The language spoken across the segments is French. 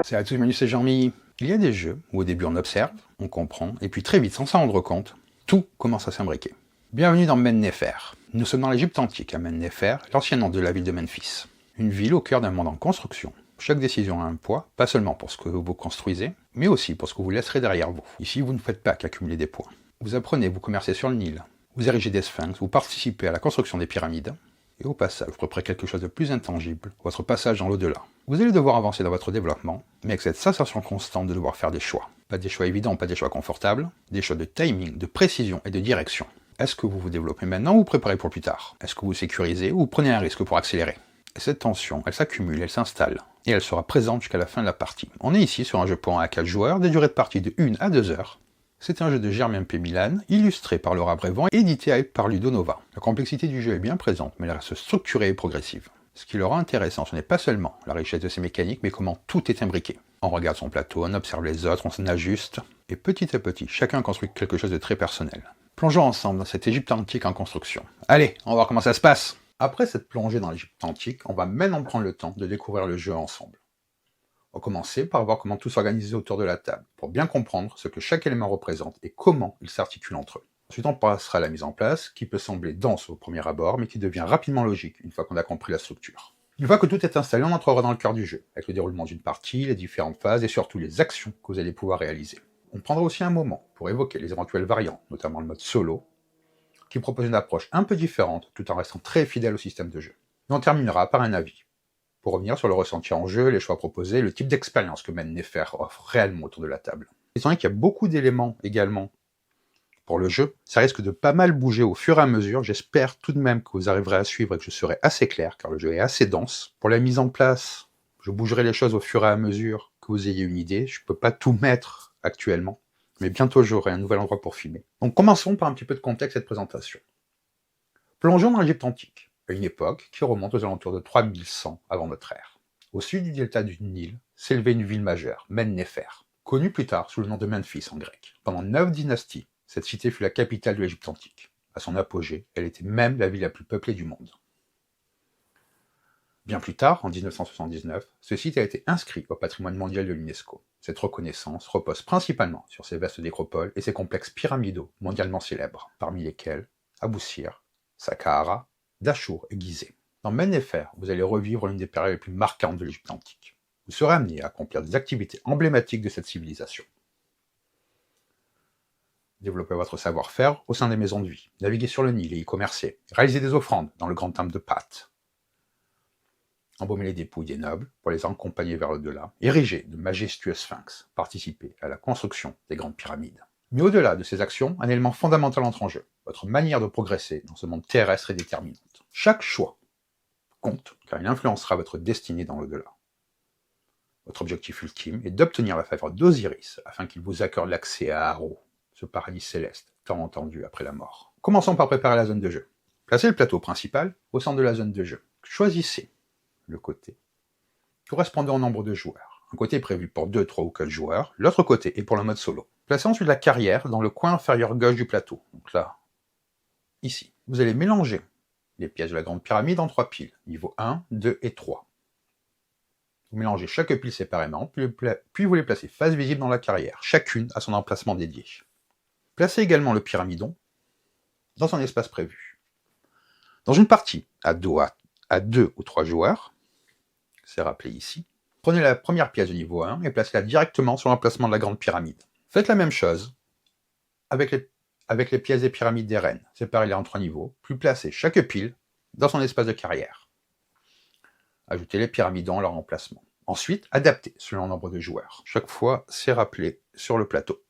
Salut à tous, Manu, c'est Jean-Mi. Il y a des jeux où au début on observe, on comprend, et puis très vite, sans s'en rendre compte, tout commence à s'imbriquer. Bienvenue dans Men-Nefer. Nous sommes dans l'Égypte antique, à Men-Nefer, l'ancien nom de la ville de Memphis. Une ville au cœur d'un monde en construction. Chaque décision a un poids, pas seulement pour ce que vous construisez, mais aussi pour ce que vous laisserez derrière vous. Ici, vous ne faites pas qu'accumuler des points. Vous apprenez, vous commercez sur le Nil, vous érigez des sphinx, vous participez à la construction des pyramides, et au passage, vous préparez quelque chose de plus intangible, votre passage dans l'au-delà. Vous allez devoir avancer dans votre développement, mais avec cette sensation constante de devoir faire des choix. Pas des choix évidents, pas des choix confortables, des choix de timing, de précision et de direction. Est-ce que vous vous développez maintenant ou vous préparez pour plus tard? Est-ce que vous sécurisez ou vous prenez un risque pour accélérer? Et cette tension, elle s'accumule, elle s'installe, et elle sera présente jusqu'à la fin de la partie. On est ici sur un jeu point à 4 joueurs, des durées de partie de 1 à 2 heures. C'est un jeu de Germain P. Milan, illustré par Laura Brévent et édité par Ludonova. La complexité du jeu est bien présente, mais elle reste structurée et progressive. Ce qui le rend intéressant, ce n'est pas seulement la richesse de ses mécaniques, mais comment tout est imbriqué. On regarde son plateau, on observe les autres, on s'en ajuste, et petit à petit, chacun construit quelque chose de très personnel. Plongeons ensemble dans cette Égypte antique en construction. Allez, on va voir comment ça se passe. Après cette plongée dans l'Égypte antique, on va maintenant prendre le temps de découvrir le jeu ensemble. On va commencer par voir comment tout s'organise autour de la table, pour bien comprendre ce que chaque élément représente et comment ils s'articulent entre eux. Ensuite, on passera à la mise en place, qui peut sembler dense au premier abord, mais qui devient rapidement logique une fois qu'on a compris la structure. Une fois que tout est installé, on entrera dans le cœur du jeu, avec le déroulement d'une partie, les différentes phases et surtout les actions que vous allez pouvoir réaliser. On prendra aussi un moment pour évoquer les éventuels variants, notamment le mode solo, qui propose une approche un peu différente, tout en restant très fidèle au système de jeu. Et on terminera par un avis, pour revenir sur le ressenti en jeu, les choix proposés, le type d'expérience que Men-Nefer offre réellement autour de la table. Étant donné qu'il y a beaucoup d'éléments également pour le jeu, ça risque de pas mal bouger au fur et à mesure. J'espère tout de même que vous arriverez à suivre et que je serai assez clair, car le jeu est assez dense. Pour la mise en place, je bougerai les choses au fur et à mesure que vous ayez une idée. Je peux pas tout mettre actuellement, mais bientôt j'aurai un nouvel endroit pour filmer. Donc commençons par un petit peu de contexte et de présentation. Plongeons dans l'Égypte antique, à une époque qui remonte aux alentours de 3100 avant notre ère. Au sud du delta du Nil s'élevait une ville majeure, Men-Nefer, connue plus tard sous le nom de Memphis en grec. Pendant 9 dynasties, cette cité fut la capitale de l'Égypte antique. À son apogée, elle était même la ville la plus peuplée du monde. Bien plus tard, en 1979, ce site a été inscrit au patrimoine mondial de l'UNESCO. Cette reconnaissance repose principalement sur ses vastes nécropoles et ses complexes pyramidaux mondialement célèbres, parmi lesquels Abou-Sir, Saqqara, Dachour et Gizeh. Dans Men-Nefer, vous allez revivre l'une des périodes les plus marquantes de l'Égypte antique. Vous serez amené à accomplir des activités emblématiques de cette civilisation. Développer votre savoir-faire au sein des maisons de vie, naviguer sur le Nil et y commercer, réaliser des offrandes dans le grand temple de Pât, embaumer les dépouilles des nobles pour les accompagner vers l'au-delà, ériger de majestueux sphinx, participer à la construction des grandes pyramides. Mais au-delà de ces actions, un élément fondamental entre en jeu. Votre manière de progresser dans ce monde terrestre est déterminante. Chaque choix compte, car il influencera votre destinée dans l'au-delà. Votre objectif ultime est d'obtenir la faveur d'Osiris afin qu'il vous accorde l'accès à Aro, ce paradis céleste tant entendu après la mort. Commençons par préparer la zone de jeu. Placez le plateau principal au centre de la zone de jeu. Choisissez le côté correspondant au nombre de joueurs. Un côté est prévu pour 2, 3 ou 4 joueurs, l'autre côté est pour le mode solo. Placez ensuite la carrière dans le coin inférieur gauche du plateau. Donc là, ici. Vous allez mélanger les pièces de la grande pyramide en 3 piles, niveau 1, 2 et 3. Vous mélangez chaque pile séparément, puis vous les placez face visible dans la carrière, chacune à son emplacement dédié. Placez également le pyramidon dans son espace prévu. Dans une partie à 2 ou 3 joueurs, c'est rappelé ici, prenez la première pièce de niveau 1 et placez-la directement sur l'emplacement de la grande pyramide. Faites la même chose avec les pièces des pyramides des reines, séparez-les en 3 niveaux, puis placez chaque pile dans son espace de carrière. Ajoutez les pyramidons à leur emplacement. Ensuite, adaptez selon le nombre de joueurs. Chaque fois, c'est rappelé sur le plateau.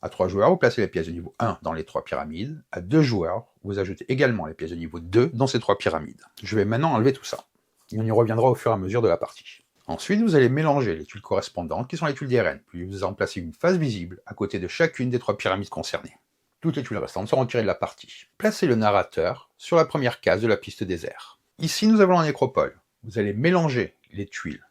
À 3 joueurs, vous placez les pièces de niveau 1 dans les 3 pyramides. À 2 joueurs, vous ajoutez également les pièces de niveau 2 dans ces 3 pyramides. Je vais maintenant enlever tout ça. Et on y reviendra au fur et à mesure de la partie. Ensuite, vous allez mélanger les tuiles correspondantes, qui sont les tuiles des reines, puis vous en placez une face visible à côté de chacune des 3 pyramides concernées. Toutes les tuiles restantes sont retirées de la partie. Placez le narrateur sur la première case de la piste désert. Ici, nous avons la nécropole. Vous allez mélanger les tuiles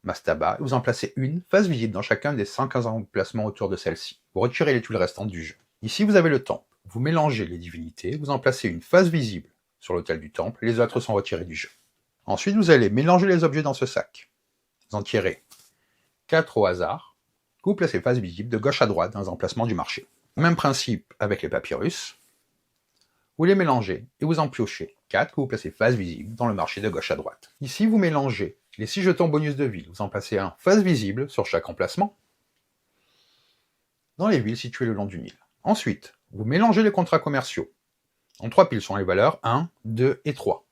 Mastaba et vous en placez une face visible dans chacun des 115 emplacements autour de celle-ci. Vous retirez les tuiles restantes du jeu. Ici, vous avez le temple. Vous mélangez les divinités, vous en placez une face visible sur l'autel du temple, et les autres sont retirés du jeu. Ensuite, vous allez mélanger les objets dans ce sac. Vous en tirez 4 au hasard, que vous placez face visible de gauche à droite dans les emplacements du marché. Même principe avec les papyrus. Vous les mélangez et vous en piochez 4 que vous placez face visible dans le marché de gauche à droite. Ici, vous mélangez les 6 jetons bonus de ville. Vous en placez un face visible sur chaque emplacement dans les villes situées le long du Nil. Ensuite, vous mélangez les contrats commerciaux. En 3 piles sont les valeurs 1, 2 et 3.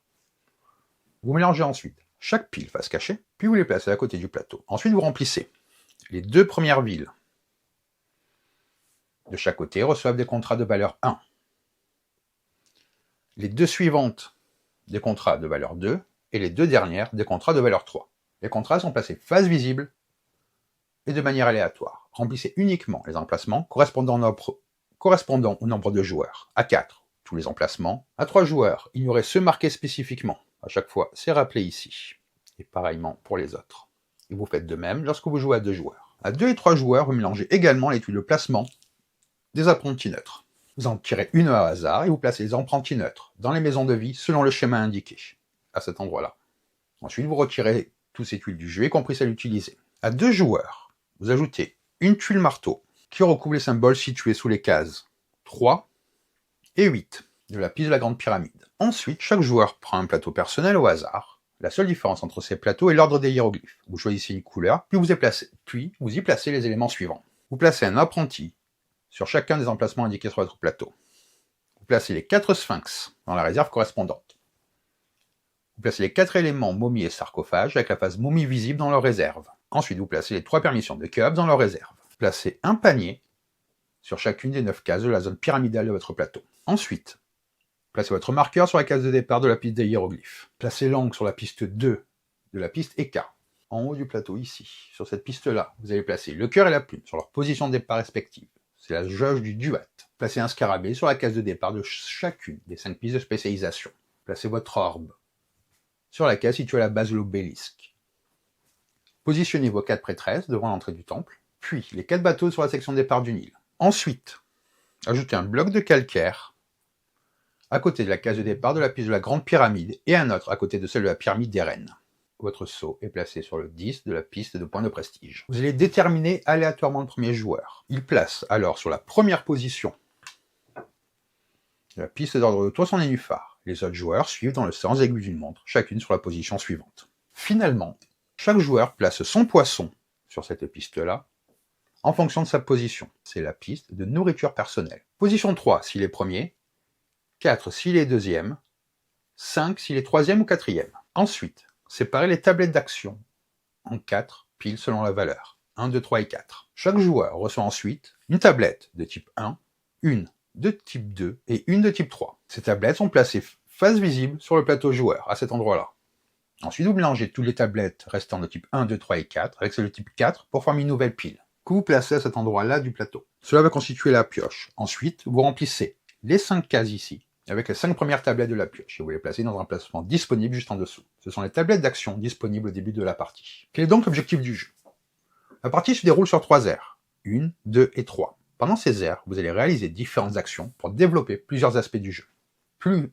Vous mélangez ensuite chaque pile face cachée, puis vous les placez à côté du plateau. Ensuite, vous remplissez. Les 2 premières villes de chaque côté reçoivent des contrats de valeur 1. Les 2 suivantes des contrats de valeur 2 et les 2 dernières des contrats de valeur 3. Les contrats sont placés face visible et de manière aléatoire. Remplissez uniquement les emplacements correspondant au nombre de joueurs. À 4, tous les emplacements. À 3 joueurs, ignorez ceux marqués spécifiquement. À chaque fois, c'est rappelé ici. Et pareillement pour les autres. Et vous faites de même lorsque vous jouez à 2 joueurs. À 2 et 3 joueurs, vous mélangez également les tuiles de placement des apprentis neutres. Vous en tirez une au hasard et vous placez les apprentis neutres dans les maisons de vie selon le schéma indiqué, à cet endroit-là. Ensuite, vous retirez tous ces tuiles du jeu, y compris celles utilisées. À 2 joueurs, vous ajoutez une tuile marteau qui recouvre les symboles situés sous les cases 3 et 8 de la piste de la grande pyramide. Ensuite, chaque joueur prend un plateau personnel au hasard. La seule différence entre ces plateaux est l'ordre des hiéroglyphes. Vous choisissez une couleur, puis vous y placez les éléments suivants. Vous placez un apprenti sur chacun des emplacements indiqués sur votre plateau. Vous placez les 4 sphinx dans la réserve correspondante. Vous placez les 4 éléments momie et sarcophage avec la phase momie visible dans leur réserve. Ensuite, vous placez les 3 permissions de Khéops dans leur réserve. Vous placez un panier sur chacune des 9 cases de la zone pyramidale de votre plateau. Ensuite, placez votre marqueur sur la case de départ de la piste des hiéroglyphes. Placez l'angle sur la piste 2 de la piste Eka. En haut du plateau, ici, sur cette piste-là, vous allez placer le cœur et la plume sur leur position de départ respective. C'est la jauge du duat. Placez un scarabée sur la case de départ de chacune des 5 pistes de spécialisation. Placez votre orbe sur la case située à la base de l'obélisque. Positionnez vos 4 prêtresses devant l'entrée du temple, puis les 4 bateaux sur la section de départ du Nil. Ensuite, ajoutez un bloc de calcaire à côté de la case de départ de la piste de la grande pyramide et un autre à côté de celle de la pyramide des reines. Votre sceau est placé sur le 10 de la piste de points de prestige. Vous allez déterminer aléatoirement le premier joueur. Il place alors sur la première position de la piste d'ordre de tour son nénuphar. Les autres joueurs suivent dans le sens aigu d'une montre, chacune sur la position suivante. Finalement, chaque joueur place son poisson sur cette piste-là en fonction de sa position. C'est la piste de nourriture personnelle. Position 3 s'il est premier, 4 s'il est deuxième, 5 s'il est troisième ou quatrième. Ensuite, séparez les tablettes d'action en 4 piles selon la valeur, 1, 2, 3 et 4. Chaque joueur reçoit ensuite une tablette de type 1, une de type 2 et une de type 3. Ces tablettes sont placées face visible sur le plateau joueur, à cet endroit-là. Ensuite, vous mélangez toutes les tablettes restant de type 1, 2, 3 et 4 avec celle de type 4 pour former une nouvelle pile, que vous placez à cet endroit-là du plateau. Cela va constituer la pioche. Ensuite, vous remplissez les 5 cases ici, avec les 5 premières tablettes de la pioche, et vous les placez dans un emplacement disponible juste en dessous. Ce sont les tablettes d'action disponibles au début de la partie. Quel est donc l'objectif du jeu? La partie se déroule sur 3 aires, 1, 2 et 3. Pendant ces aires, vous allez réaliser différentes actions pour développer plusieurs aspects du jeu.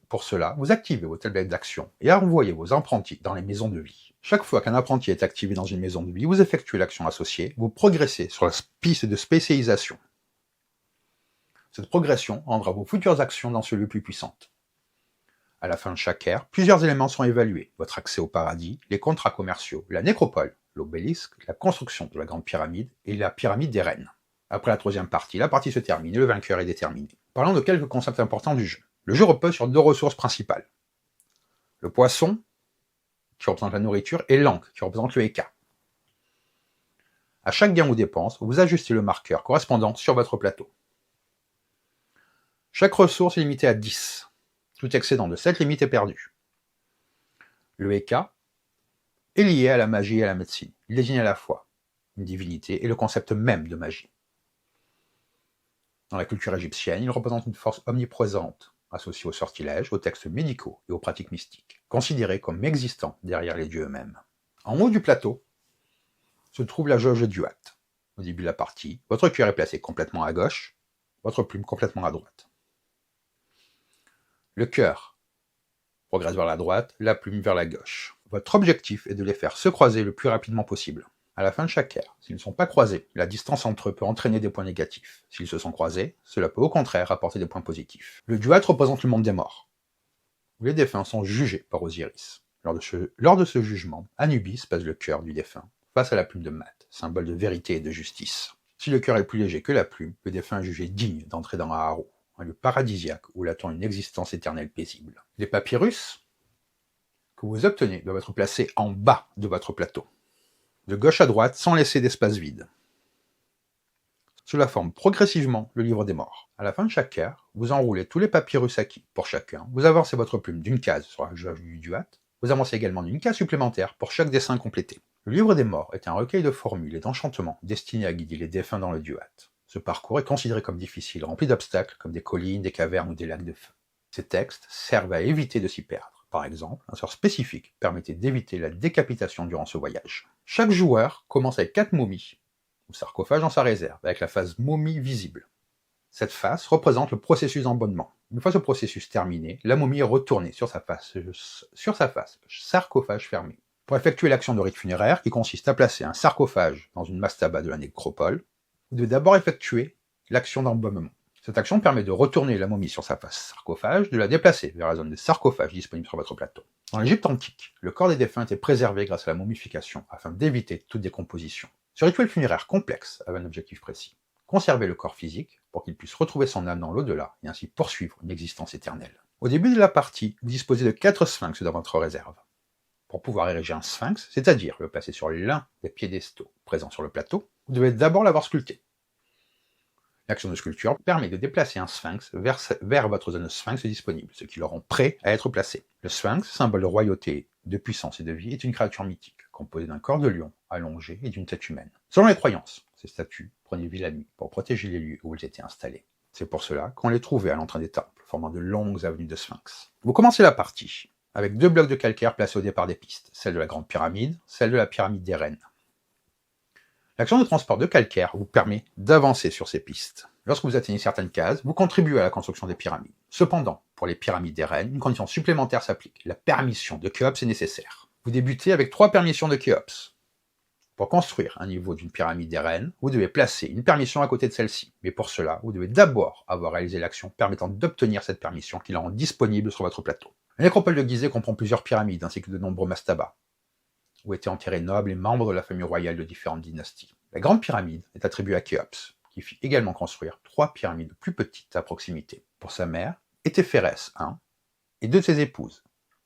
Pour cela, vous activez vos tablettes d'action et envoyez vos apprentis dans les maisons de vie. Chaque fois qu'un apprenti est activé dans une maison de vie, vous effectuez l'action associée, vous progressez sur la piste de spécialisation. Cette progression rendra vos futures actions dans ce lieu plus puissantes. À la fin de chaque ère, plusieurs éléments sont évalués. Votre accès au paradis, les contrats commerciaux, la nécropole, l'obélisque, la construction de la grande pyramide et la pyramide des reines. Après la 3e partie, la partie se termine et le vainqueur est déterminé. Parlons de quelques concepts importants du jeu. Le jeu repose sur 2 ressources principales. Le poisson, qui représente la nourriture, et l'encre, qui représente le Eka. À chaque gain ou dépense, vous ajustez le marqueur correspondant sur votre plateau. Chaque ressource est limitée à 10. Tout excédent de cette limite est perdu. Le Eka est lié à la magie et à la médecine. Il désigne à la fois une divinité et le concept même de magie. Dans la culture égyptienne, il représente une force omniprésente, associée aux sortilèges, aux textes médicaux et aux pratiques mystiques, considérés comme existants derrière les dieux eux-mêmes. En haut du plateau se trouve la jauge duat. Au début de la partie, votre cœur est placé complètement à gauche, votre plume complètement à droite. Le cœur progresse vers la droite, la plume vers la gauche. Votre objectif est de les faire se croiser le plus rapidement possible. À la fin de chaque ère, s'ils ne sont pas croisés, la distance entre eux peut entraîner des points négatifs. S'ils se sont croisés, cela peut au contraire apporter des points positifs. Le duat représente le monde des morts, où les défunts sont jugés par Osiris. Lors de ce jugement, Anubis pèse le cœur du défunt face à la plume de Mat, symbole de vérité et de justice. Si le cœur est plus léger que la plume, le défunt est jugé digne d'entrer dans Aaru, un lieu paradisiaque où l'attend une existence éternelle paisible. Les papyrus que vous obtenez doivent être placés en bas de votre plateau, de gauche à droite sans laisser d'espace vide. Cela forme progressivement le livre des morts. À la fin de chaque ère, vous enroulez tous les papyrus acquis. Pour chacun, vous avancez votre plume d'une case sur la jauge du duat. Vous avancez également d'une case supplémentaire pour chaque dessin complété. Le livre des morts est un recueil de formules et d'enchantements destinés à guider les défunts dans le duat. Ce parcours est considéré comme difficile, rempli d'obstacles comme des collines, des cavernes ou des lacs de feu. Ces textes servent à éviter de s'y perdre. Par exemple, un sort spécifique permettait d'éviter la décapitation durant ce voyage. Chaque joueur commence avec 4 momies ou sarcophages dans sa réserve, avec la phase momie visible. Cette phase représente le processus d'embaumement. Une fois ce processus terminé, la momie est retournée sur sa face, sarcophage fermé. Pour effectuer l'action de rite funéraire, qui consiste à placer un sarcophage dans une mastaba de la nécropole, vous devez d'abord effectuer l'action d'embaumement. Cette action permet de retourner la momie sur sa face sarcophage, de la déplacer vers la zone de sarcophage disponible sur votre plateau. Dans l'Égypte antique, le corps des défunts était préservé grâce à la momification, afin d'éviter toute décomposition. Ce rituel funéraire complexe avait un objectif précis: conserver le corps physique pour qu'il puisse retrouver son âme dans l'au-delà et ainsi poursuivre une existence éternelle. Au début de la partie, vous disposez de 4 sphinx dans votre réserve. Pour pouvoir ériger un sphinx, c'est-à-dire le placer sur l'un des piédestaux présents sur le plateau, vous devez d'abord l'avoir sculpté. L'action de sculpture permet de déplacer un sphinx vers votre zone de sphinx disponible, ce qui le rend prêt à être placé. Le sphinx, symbole de royauté, de puissance et de vie, est une créature mythique, composée d'un corps de lion allongé et d'une tête humaine. Selon les croyances, ces statues prenaient vie la nuit pour protéger les lieux où elles étaient installées. C'est pour cela qu'on les trouvait à l'entrée des temples, formant de longues avenues de sphinx. Vous commencez la partie avec 2 blocs de calcaire placés au départ des pistes, celle de la Grande Pyramide, celle de la Pyramide des Reines. L'action de transport de calcaire vous permet d'avancer sur ces pistes. Lorsque vous atteignez certaines cases, vous contribuez à la construction des pyramides. Cependant, pour les pyramides des reines, une condition supplémentaire s'applique. La permission de Khéops est nécessaire. Vous débutez avec 3 permissions de Khéops. Pour construire un niveau d'une pyramide des reines, vous devez placer une permission à côté de celle-ci. Mais pour cela, vous devez d'abord avoir réalisé l'action permettant d'obtenir cette permission qui la rend disponible sur votre plateau. La nécropole de Gizeh comprend plusieurs pyramides ainsi que de nombreux mastabas, où étaient enterrés nobles et membres de la famille royale de différentes dynasties. La Grande Pyramide est attribuée à Khéops, qui fit également construire 3 pyramides plus petites à proximité, pour sa mère, Étéphérès I, et 2 de ses épouses,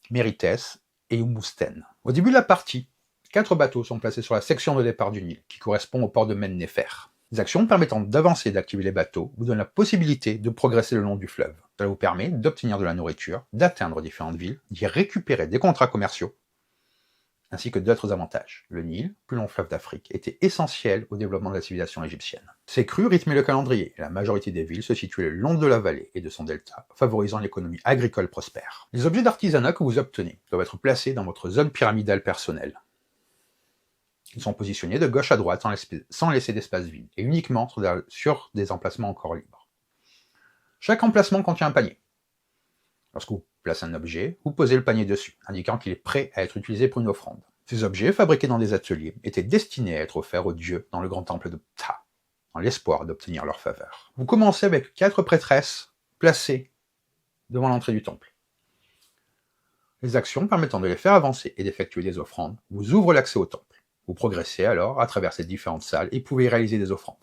Méritès et Umoustène. Au début de la partie, 4 bateaux sont placés sur la section de départ du Nil, qui correspond au port de Men-Néfer. Les actions permettant d'avancer et d'activer les bateaux vous donnent la possibilité de progresser le long du fleuve. Cela vous permet d'obtenir de la nourriture, d'atteindre différentes villes, d'y récupérer des contrats commerciaux, ainsi que d'autres avantages. Le Nil, plus long fleuve d'Afrique, était essentiel au développement de la civilisation égyptienne. Ces crues rythmaient le calendrier, et la majorité des villes se situaient le long de la vallée et de son delta, favorisant l'économie agricole prospère. Les objets d'artisanat que vous obtenez doivent être placés dans votre zone pyramidale personnelle. Ils sont positionnés de gauche à droite sans laisser d'espace vide, et uniquement sur des emplacements encore libres. Chaque emplacement contient un panier. Lorsque vous placez un objet, vous posez le panier dessus, indiquant qu'il est prêt à être utilisé pour une offrande. Ces objets, fabriqués dans des ateliers, étaient destinés à être offerts aux dieux dans le grand temple de Ptah, dans l'espoir d'obtenir leur faveur. Vous commencez avec 4 prêtresses placées devant l'entrée du temple. Les actions permettant de les faire avancer et d'effectuer des offrandes vous ouvrent l'accès au temple. Vous progressez alors à travers ces différentes salles et pouvez réaliser des offrandes.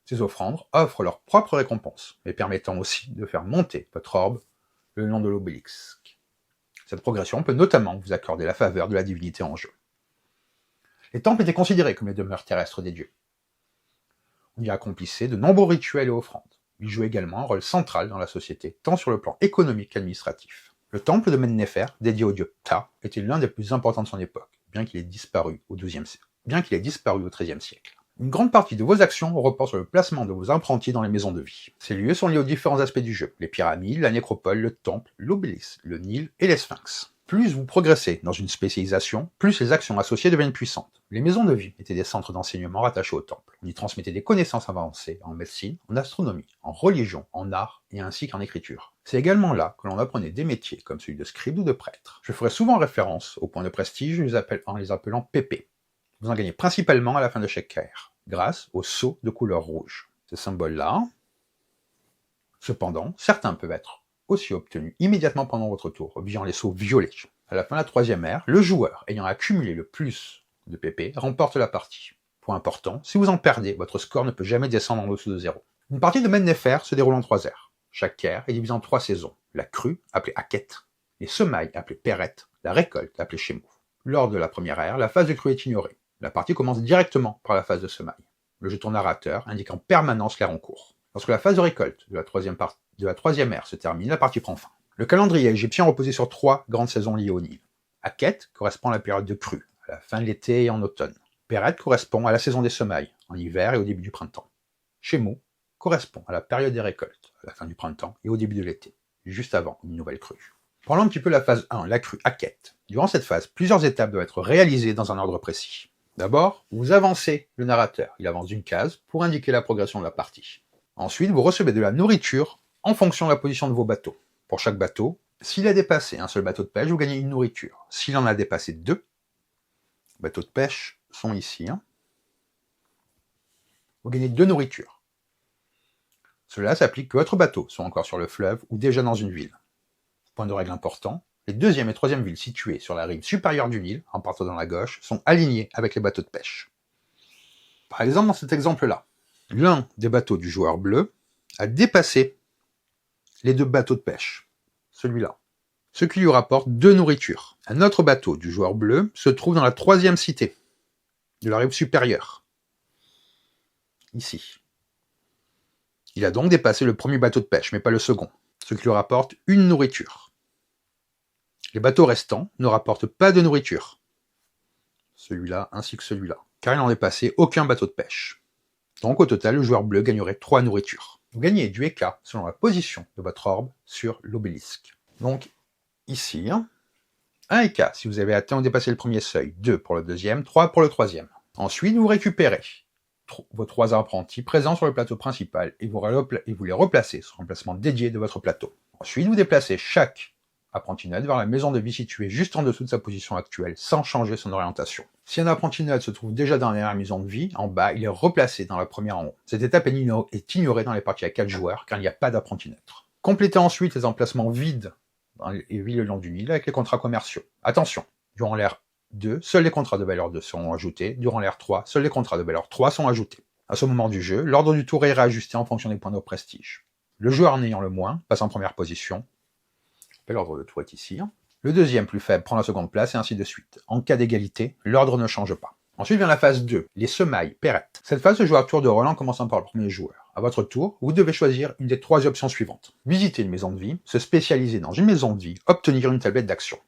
Ces offrandes offrent leur propre récompense, mais permettant aussi de faire monter votre orbe le long de l'obélisque. Cette progression peut notamment vous accorder la faveur de la divinité en jeu. Les temples étaient considérés comme les demeures terrestres des dieux. On y accomplissait de nombreux rituels et offrandes. Ils jouaient également un rôle central dans la société, tant sur le plan économique qu'administratif. Le temple de Men-Néfer, dédié au dieu Ptah, était l'un des plus importants de son époque, bien qu'il ait disparu au XIIIe siècle. Une grande partie de vos actions repose sur le placement de vos apprentis dans les maisons de vie. Ces lieux sont liés aux différents aspects du jeu: les pyramides, la nécropole, le temple, l'obélisque, le Nil et les sphinx. Plus vous progressez dans une spécialisation, plus les actions associées deviennent puissantes. Les maisons de vie étaient des centres d'enseignement rattachés au temple. On y transmettait des connaissances avancées en médecine, en astronomie, en religion, en art et ainsi qu'en écriture. C'est également là que l'on apprenait des métiers comme celui de scribe ou de prêtre. Je ferai souvent référence aux points de prestige en les appelant PP. Vous en gagnez principalement à la fin de chaque carrière, grâce aux sceaux de couleur rouge. Ces symboles-là, cependant, certains peuvent être aussi obtenus immédiatement pendant votre tour, via les sceaux violets. À la fin de la troisième ère, le joueur ayant accumulé le plus de PP remporte la partie. Point important, si vous en perdez, votre score ne peut jamais descendre en dessous de 0. Une partie de Mennefer se déroule en 3 ères. Chaque ère est divisée en 3 saisons. La crue, appelée Haket, les semailles, appelées Peret, la récolte, appelée Shemou. Lors de la première ère, la phase de crue est ignorée. La partie commence directement par la phase de semaille. Le jeton narrateur indique en permanence l'ère en cours. Lorsque la phase de récolte de la troisième ère se termine, la partie prend fin. Le calendrier égyptien reposait sur 3 grandes saisons liées au Nil. Haket correspond à la période de crue, à la fin de l'été et en automne. Peret correspond à la saison des semailles, en hiver et au début du printemps. Shemou correspond à la période des récoltes, à la fin du printemps et au début de l'été, juste avant une nouvelle crue. Parlons un petit peu de la phase 1, la crue Haket. Durant cette phase, plusieurs étapes doivent être réalisées dans un ordre précis. D'abord, vous avancez le narrateur, il avance d'une case pour indiquer la progression de la partie. Ensuite, vous recevez de la nourriture en fonction de la position de vos bateaux. Pour chaque bateau, s'il a dépassé un seul bateau de pêche, vous gagnez une nourriture. S'il en a dépassé 2, bateaux de pêche sont ici, vous gagnez 2 nourritures. Cela s'applique que votre bateau soit encore sur le fleuve ou déjà dans une ville. Point de règle important, les deuxième et troisième villes situées sur la rive supérieure du Nil, en partant dans la gauche, sont alignées avec les bateaux de pêche. Par exemple, dans cet exemple-là, l'un des bateaux du joueur bleu a dépassé les 2 bateaux de pêche, celui-là, ce qui lui rapporte 2 nourritures. Un autre bateau du joueur bleu se trouve dans la 3e cité, de la rive supérieure, ici. Il a donc dépassé le premier bateau de pêche, mais pas le second, ce qui lui rapporte 1 nourriture. Les bateaux restants ne rapportent pas de nourriture, celui-là ainsi que celui-là, car il n'en dépassé aucun bateau de pêche. Donc au total, le joueur bleu gagnerait 3 nourritures. Vous gagnez du EK selon la position de votre orbe sur l'obélisque. Donc ici, 1 EK si vous avez atteint ou dépassé le premier seuil, 2 pour le deuxième, 3 pour le troisième. Ensuite, vous récupérez vos 3 apprentis présents sur le plateau principal et vous les replacez sur un emplacement dédié de votre plateau. Ensuite, vous déplacez chaque apprenti neutre vers la maison de vie située juste en dessous de sa position actuelle, sans changer son orientation. Si un apprenti neutre se trouve déjà dans la dernière maison de vie, en bas, il est replacé dans la première en haut. Cette étape est ignorée dans les parties à 4 joueurs, car il n'y a pas d'apprenti neutre. Complétez ensuite les emplacements vides dans les villes le long du Nil avec les contrats commerciaux. Attention, durant l'ère 2, seuls les contrats de valeur 2 seront ajoutés. Durant l'ère 3, seuls les contrats de valeur 3 sont ajoutés. À ce moment du jeu, l'ordre du tour est réajusté en fonction des points de prestige. Le joueur en ayant le moins passe en première position. L'ordre de tour est ici. Le deuxième plus faible prend la seconde place et ainsi de suite. En cas d'égalité, l'ordre ne change pas. Ensuite vient la phase 2, les semailles, Peret. Cette phase se joue à tour de rôle en commençant par le premier joueur. À votre tour, vous devez choisir une des 3 options suivantes. Visiter une maison de vie, se spécialiser dans une maison de vie, obtenir une tablette d'action.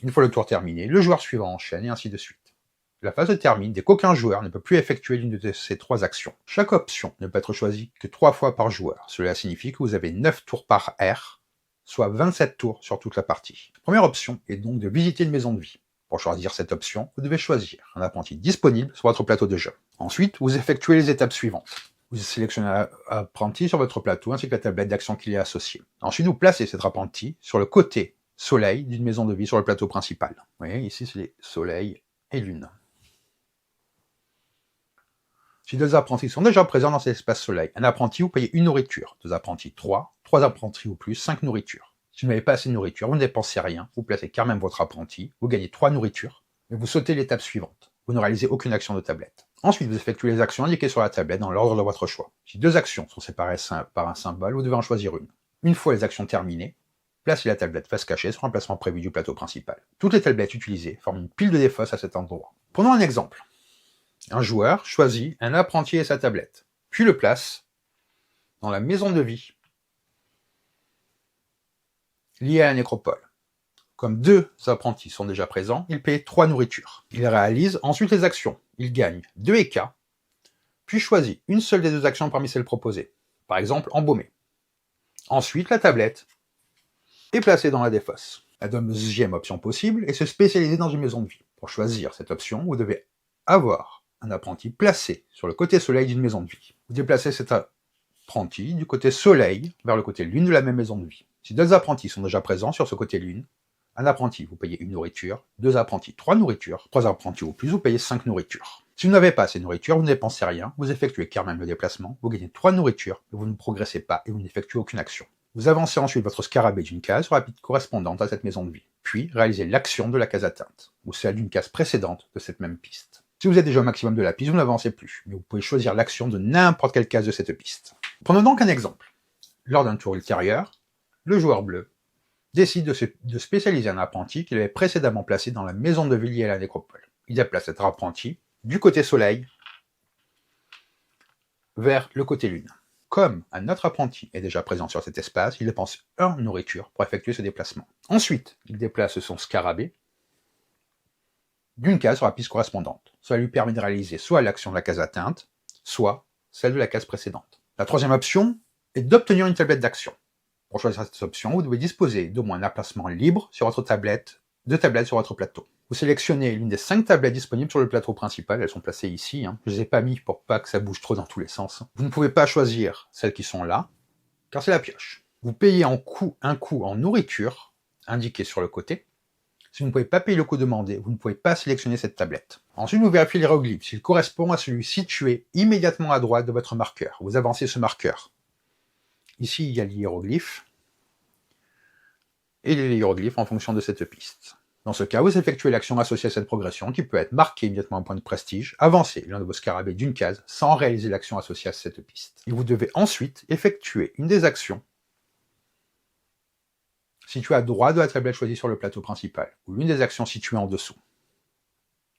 Une fois le tour terminé, le joueur suivant enchaîne et ainsi de suite. La phase se termine dès qu'aucun joueur ne peut plus effectuer l'une de ces 3 actions. Chaque option ne peut être choisie que 3 fois par joueur. Cela signifie que vous avez 9 tours par ère, soit 27 tours sur toute la partie. La première option est donc de visiter une maison de vie. Pour choisir cette option, vous devez choisir un apprenti disponible sur votre plateau de jeu. Ensuite, vous effectuez les étapes suivantes. Vous sélectionnez un apprenti sur votre plateau ainsi que la tablette d'action qui y est associée. Ensuite, vous placez cet apprenti sur le côté soleil d'une maison de vie sur le plateau principal. Vous voyez, ici c'est les soleil et lune. Si 2 apprentis sont déjà présents dans cet espace soleil, un apprenti, vous payez 1 nourriture. 2 apprentis, 3 apprentis ou plus, 5 nourritures. Si vous n'avez pas assez de nourriture, vous ne dépensez rien, vous placez quand même votre apprenti, vous gagnez 3 nourritures, mais vous sautez l'étape suivante. Vous ne réalisez aucune action de tablette. Ensuite, vous effectuez les actions indiquées sur la tablette dans l'ordre de votre choix. Si 2 actions sont séparées par un symbole, vous devez en choisir une. Une fois les actions terminées, placez la tablette face cachée sur un placement prévu du plateau principal. Toutes les tablettes utilisées forment une pile de défausse à cet endroit. Prenons un exemple. Un joueur choisit un apprenti et sa tablette, puis le place dans la maison de vie liée à la nécropole. Comme 2 apprentis sont déjà présents, il paye 3 nourritures. Il réalise ensuite les actions. Il gagne 2 EK, puis choisit une seule des 2 actions parmi celles proposées. Par exemple, embaumer. Ensuite, la tablette est placée dans la défausse. La deuxième option possible est se spécialiser dans une maison de vie. Pour choisir cette option, vous devez avoir un apprenti placé sur le côté soleil d'une maison de vie. Vous déplacez cet apprenti du côté soleil vers le côté lune de la même maison de vie. Si deux apprentis sont déjà présents sur ce côté lune, un apprenti, vous payez une nourriture, deux apprentis, 3 nourritures, 3 apprentis ou plus, vous payez 5 nourritures. Si vous n'avez pas assez de nourriture, vous ne dépensez rien, vous effectuez quand même le déplacement, vous gagnez 3 nourritures, mais vous ne progressez pas et vous n'effectuez aucune action. Vous avancez ensuite votre scarabée d'une case sur la piste correspondante à cette maison de vie, puis réalisez l'action de la case atteinte, ou celle d'une case précédente de cette même piste. Si vous êtes déjà au maximum de la piste, vous n'avancez plus, mais vous pouvez choisir l'action de n'importe quelle case de cette piste. Prenons donc un exemple. Lors d'un tour ultérieur, le joueur bleu décide de spécialiser un apprenti qu'il avait précédemment placé dans la maison de vie liée à la nécropole. Il déplace cet apprenti du côté soleil vers le côté lune. Comme un autre apprenti est déjà présent sur cet espace, il dépense 1 nourriture pour effectuer ce déplacement. Ensuite, il déplace son scarabée d'une case sur la piste correspondante. Cela lui permet de réaliser soit l'action de la case atteinte, soit celle de la case précédente. La troisième option est d'obtenir une tablette d'action. Pour choisir cette option, vous devez disposer d'au moins un emplacement libre sur votre tablette, deux tablettes sur votre plateau. Vous sélectionnez l'une des 5 tablettes disponibles sur le plateau principal, elles sont placées ici, je ne les ai pas mis pour pas que ça bouge trop dans tous les sens. Vous ne pouvez pas choisir celles qui sont là, car c'est la pioche. Vous payez un coût en nourriture, indiqué sur le côté. Si vous ne pouvez pas payer le coût demandé, vous ne pouvez pas sélectionner cette tablette. Ensuite, vous vérifiez l'hiéroglyphe, s'il correspond à celui situé immédiatement à droite de votre marqueur. Vous avancez ce marqueur. Ici, il y a l'hiéroglyphe, et les hiéroglyphes en fonction de cette piste. Dans ce cas, vous effectuez l'action associée à cette progression, qui peut être marquée immédiatement un point de prestige, avancer l'un de vos scarabées d'une case, sans réaliser l'action associée à cette piste. Et vous devez ensuite effectuer une des actions située à droite de la tablette choisie sur le plateau principal, ou l'une des actions situées en dessous.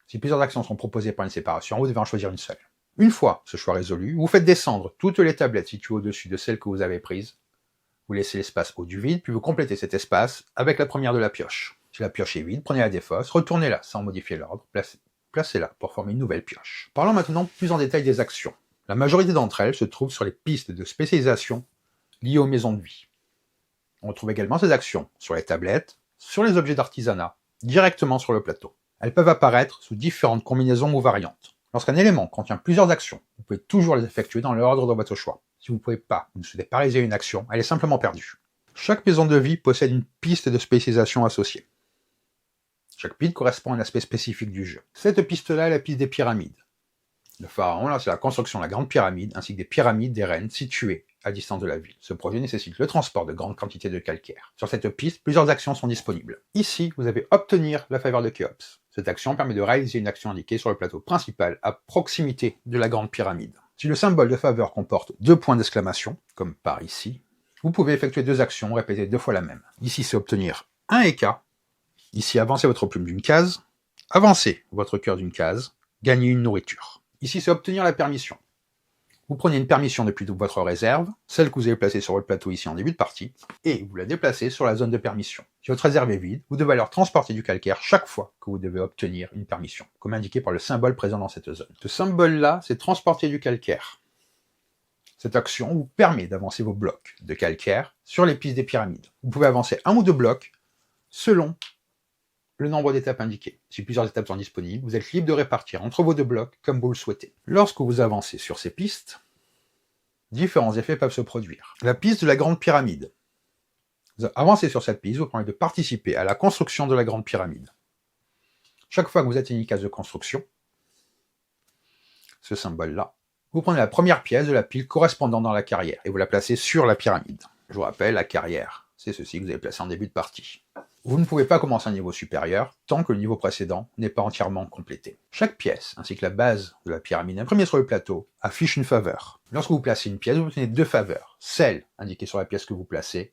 Si plusieurs actions sont proposées par une séparation, vous devez en choisir une seule. Une fois ce choix résolu, vous faites descendre toutes les tablettes situées au-dessus de celles que vous avez prises, vous laissez l'espace au du vide, puis vous complétez cet espace avec la première de la pioche. Si la pioche est vide, prenez la défausse, retournez-la sans modifier l'ordre, placez-la pour former une nouvelle pioche. Parlons maintenant plus en détail des actions. La majorité d'entre elles se trouvent sur les pistes de spécialisation liées aux maisons de vie. On retrouve également ces actions sur les tablettes, sur les objets d'artisanat, directement sur le plateau. Elles peuvent apparaître sous différentes combinaisons ou variantes. Lorsqu'un élément contient plusieurs actions, vous pouvez toujours les effectuer dans l'ordre de votre choix. Si vous ne souhaitez pas réaliser une action, elle est simplement perdue. Chaque maison de vie possède une piste de spécialisation associée. Chaque piste correspond à un aspect spécifique du jeu. Cette piste-là est la piste des pyramides. Le pharaon, là, c'est la construction de la grande pyramide, ainsi que des pyramides des reines situées à distance de la ville. Ce projet nécessite le transport de grandes quantités de calcaire. Sur cette piste, plusieurs actions sont disponibles. Ici, vous avez obtenir la faveur de Khéops. Cette action permet de réaliser une action indiquée sur le plateau principal à proximité de la grande pyramide. Si le symbole de faveur comporte 2 points d'exclamation, comme par ici, vous pouvez effectuer 2 actions répétées 2 fois la même. Ici, c'est obtenir un Eka. Ici, avancez votre plume d'une case. Avancez votre cœur d'une case. Gagnez une nourriture. Ici, c'est obtenir la permission. Vous prenez une permission depuis votre réserve, celle que vous avez placée sur votre plateau ici en début de partie, et vous la déplacez sur la zone de permission. Si votre réserve est vide, vous devez alors transporter du calcaire chaque fois que vous devez obtenir une permission, comme indiqué par le symbole présent dans cette zone. Ce symbole-là, c'est transporter du calcaire. Cette action vous permet d'avancer vos blocs de calcaire sur les pistes des pyramides. Vous pouvez avancer 1 ou 2 blocs selon le nombre d'étapes indiquées. Si plusieurs étapes sont disponibles, vous êtes libre de répartir entre vos 2 blocs comme vous le souhaitez. Lorsque vous avancez sur ces pistes, différents effets peuvent se produire. La piste de la grande pyramide. Vous avancez sur cette piste, vous permet de participer à la construction de la grande pyramide. Chaque fois que vous atteignez une case de construction, ce symbole-là, vous prenez la première pièce de la pile correspondant dans la carrière et vous la placez sur la pyramide. Je vous rappelle, la carrière, c'est ceci que vous avez placé en début de partie. Vous ne pouvez pas commencer un niveau supérieur tant que le niveau précédent n'est pas entièrement complété. Chaque pièce, ainsi que la base de la pyramide imprimée sur le plateau, affiche une faveur. Lorsque vous placez une pièce, vous obtenez 2 faveurs. Celle indiquée sur la pièce que vous placez,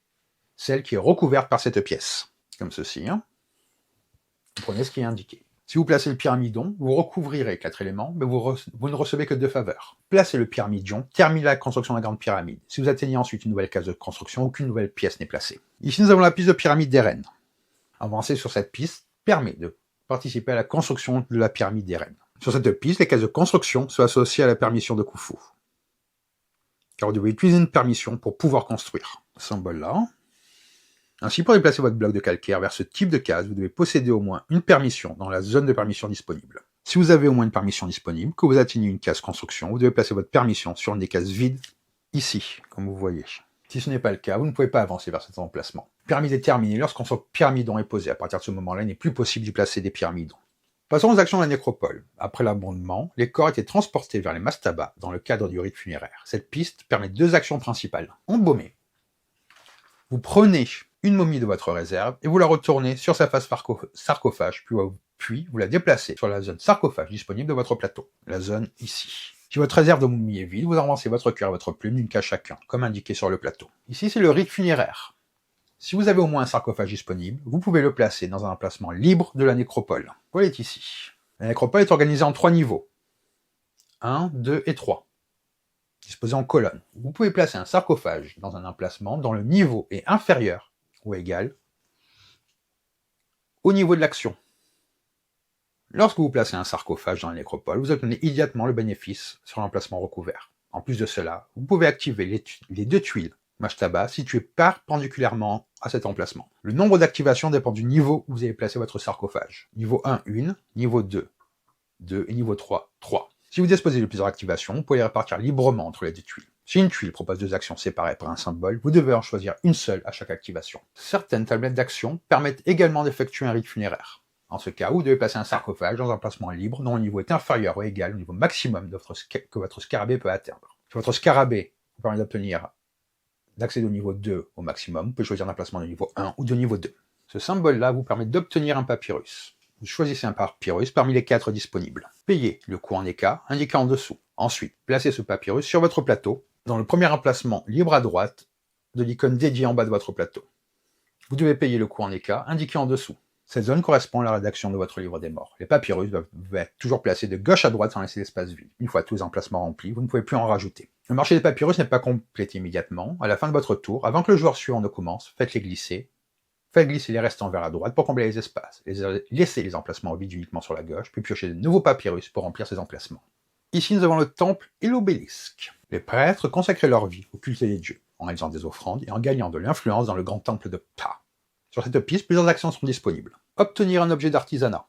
celle qui est recouverte par cette pièce. Comme ceci. Vous prenez ce qui est indiqué. Si vous placez le pyramidon, vous recouvrirez 4 éléments, mais vous ne recevez que 2 faveurs. Placez le pyramidion, terminez la construction de la grande pyramide. Si vous atteignez ensuite une nouvelle case de construction, aucune nouvelle pièce n'est placée. Ici, nous avons la piste de pyramide des reines. Avancer sur cette piste permet de participer à la construction de la pyramide des reines. Sur cette piste, les cases de construction sont associées à la permission de Khufu. Car vous devez utiliser une permission pour pouvoir construire. Ce symbole-là. Ainsi, pour déplacer votre bloc de calcaire vers ce type de case, vous devez posséder au moins une permission dans la zone de permission disponible. Si vous avez au moins une permission disponible, que vous atteignez une case construction, vous devez placer votre permission sur une des cases vides, ici, comme vous voyez. Si ce n'est pas le cas, vous ne pouvez pas avancer vers cet emplacement. Pyramide est terminée lorsqu'un pyramidon est posé. À partir de ce moment-là, il n'est plus possible d'y placer des pyramidons. Passons aux actions de la nécropole. Après l'abondement, les corps étaient transportés vers les mastabas dans le cadre du rite funéraire. Cette piste permet deux actions principales. Embaumer. Vous prenez une momie de votre réserve et vous la retournez sur sa face sarcophage, puis vous la déplacez sur la zone sarcophage disponible de votre plateau, la zone ici. Si votre réserve de momie est vide, vous avancez votre cœur et votre plume d'une case chacun, comme indiqué sur le plateau. Ici, c'est le rite funéraire. Si vous avez au moins un sarcophage disponible, vous pouvez le placer dans un emplacement libre de la nécropole. Voilà est ici. La nécropole est organisée en 3 niveaux. 1, 2 et 3. Disposés en colonne. Vous pouvez placer un sarcophage dans un emplacement dont le niveau est inférieur ou égal au niveau de l'action. Lorsque vous placez un sarcophage dans la nécropole, vous obtenez immédiatement le bénéfice sur l'emplacement recouvert. En plus de cela, vous pouvez activer les 2 tuiles mashtaba situées perpendiculairement à cet emplacement. Le nombre d'activations dépend du niveau où vous avez placé votre sarcophage. Niveau 1, 1, niveau 2, 2 et niveau 3, 3. Si vous disposez de plusieurs activations, vous pouvez les répartir librement entre les 2 tuiles. Si une tuile propose 2 actions séparées par un symbole, vous devez en choisir une seule à chaque activation. Certaines tablettes d'actions permettent également d'effectuer un rite funéraire. En ce cas, vous devez placer un sarcophage dans un emplacement libre dont le niveau est inférieur ou égal au niveau maximum que votre scarabée peut atteindre. Si votre scarabée vous permet d'accéder au niveau 2 au maximum, vous pouvez choisir un emplacement de niveau 1 ou de niveau 2. Ce symbole-là vous permet d'obtenir un papyrus. Vous choisissez un papyrus parmi les 4 disponibles. Payez le coût en éca indiqué en dessous. Ensuite, placez ce papyrus sur votre plateau, dans le premier emplacement libre à droite de l'icône dédiée en bas de votre plateau. Vous devez payer le coût en éca indiqué en dessous. Cette zone correspond à la rédaction de votre livre des morts. Les papyrus doivent être toujours placés de gauche à droite sans laisser d'espace vide. Une fois tous les emplacements remplis, vous ne pouvez plus en rajouter. Le marché des papyrus n'est pas complété immédiatement. À la fin de votre tour, avant que le joueur suivant ne commence, faites glisser les restants vers la droite pour combler les espaces. Laissez les emplacements vides uniquement sur la gauche, puis piochez de nouveaux papyrus pour remplir ces emplacements. Ici, nous avons le temple et l'obélisque. Les prêtres consacraient leur vie au culte des dieux, en réalisant des offrandes et en gagnant de l'influence dans le grand temple de Ptah. Sur cette piste, plusieurs actions sont disponibles. Obtenir un objet d'artisanat.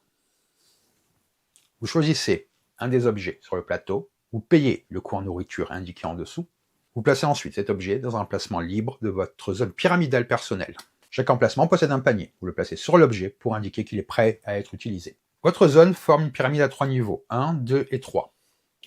Vous choisissez un des objets sur le plateau, vous payez le coût en nourriture indiqué en dessous, vous placez ensuite cet objet dans un emplacement libre de votre zone pyramidale personnelle. Chaque emplacement possède un panier. Vous le placez sur l'objet pour indiquer qu'il est prêt à être utilisé. Votre zone forme une pyramide à 3 niveaux, 1, 2 et 3.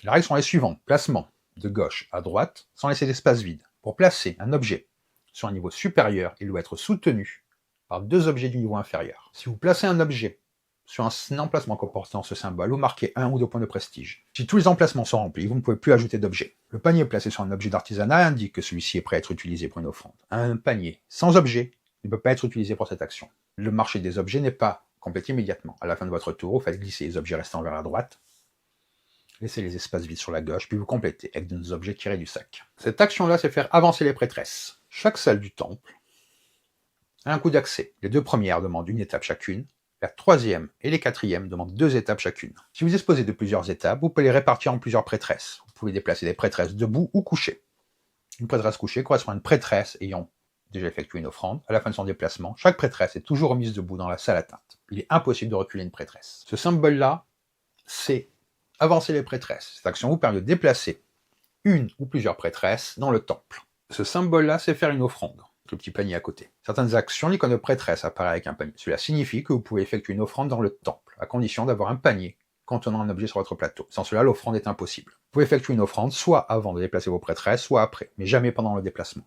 Les règles sont les suivantes. Placement de gauche à droite, sans laisser d'espace vide. Pour placer un objet sur un niveau supérieur, il doit être soutenu par 2 objets du niveau inférieur. Si vous placez un objet sur un emplacement comportant ce symbole, vous marquez 1 ou 2 points de prestige. Si tous les emplacements sont remplis, vous ne pouvez plus ajouter d'objet. Le panier placé sur un objet d'artisanat indique que celui-ci est prêt à être utilisé pour une offrande. Un panier sans objet ne peut pas être utilisé pour cette action. Le marché des objets n'est pas complété immédiatement. À la fin de votre tour, vous faites glisser les objets restants vers la droite, laissez les espaces vides sur la gauche, puis vous complétez avec des objets tirés du sac. Cette action-là, c'est faire avancer les prêtresses. Chaque salle du temple a un coût d'accès. Les 2 premières demandent une étape chacune, la 3e et les 4e demandent 2 étapes chacune. Si vous disposez de plusieurs étapes, vous pouvez les répartir en plusieurs prêtresses. Vous pouvez déplacer des prêtresses debout ou couchées. Une prêtresse couchée correspond à une prêtresse ayant déjà effectué une offrande. À la fin de son déplacement, chaque prêtresse est toujours remise debout dans la salle atteinte. Il est impossible de reculer une prêtresse. Ce symbole-là, c'est avancer les prêtresses. Cette action vous permet de déplacer une ou plusieurs prêtresses dans le temple. Ce symbole-là, c'est faire une offrande. Le petit panier à côté. Certaines actions, l'icône de prêtresse apparaît avec un panier. Cela signifie que vous pouvez effectuer une offrande dans le temple, à condition d'avoir un panier contenant un objet sur votre plateau. Sans cela, l'offrande est impossible. Vous pouvez effectuer une offrande soit avant de déplacer vos prêtresses, soit après, mais jamais pendant le déplacement.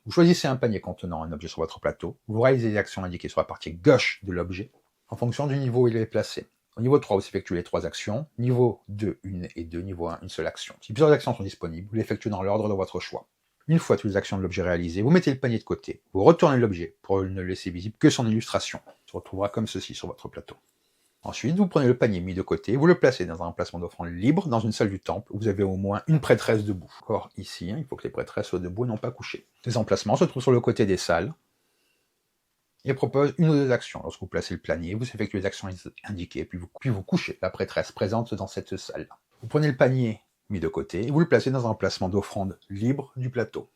Vous choisissez un panier contenant un objet sur votre plateau, vous réalisez les actions indiquées sur la partie gauche de l'objet, en fonction du niveau où il est placé. Au niveau 3, vous effectuez les 3 actions. Niveau 2, 1 et 2. Niveau 1, une seule action. Si plusieurs actions sont disponibles, vous les effectuez dans l'ordre de votre choix. Une fois toutes les actions de l'objet réalisées, vous mettez le panier de côté, vous retournez l'objet pour ne laisser visible que son illustration. Il se retrouvera comme ceci sur votre plateau. Ensuite, vous prenez le panier mis de côté, vous le placez dans un emplacement d'offrande libre dans une salle du temple où vous avez au moins une prêtresse debout. Encore ici, il faut que les prêtresses soient debout et non pas couchées. Ces emplacements se trouvent sur le côté des salles et proposent 1 ou 2 actions. Lorsque vous placez le panier, vous effectuez les actions indiquées, puis vous couchez la prêtresse présente dans cette salle. Vous prenez le panier mis de côté et vous le placez dans un emplacement d'offrande libre du plateau.